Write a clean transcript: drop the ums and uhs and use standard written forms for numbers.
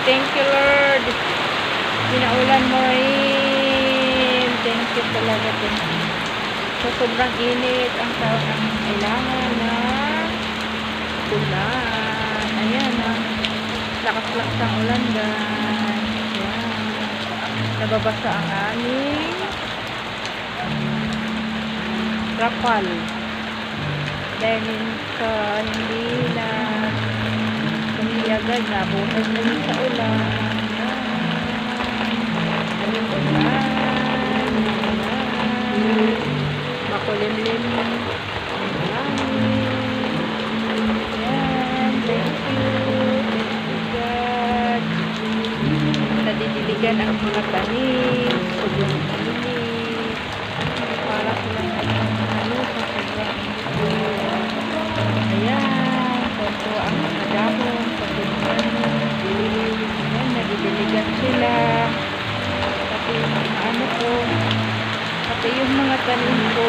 Thank you, Lord. Pinaulan mo rin. Thank you talaga. Thank you. So, sobrang init ang tao ng kailangan na ulan. Ayan, lakas-lakas ang ulan, guys. Ayan. Nababasa ang aming rapal. Dahil sa hindi na agad na bukas na sa ulan. Ayan. Makulimlim. Ayan. Thank you. Thank you, God. Nadidiligan ang mga tanim. Sobrang init. Para silang ano sa sobrang init. Ayan. Ito ang mga dahon. Ayan. Nadidiligan sila. Pati yung mga ano ko. Pati yung mga tanim ko.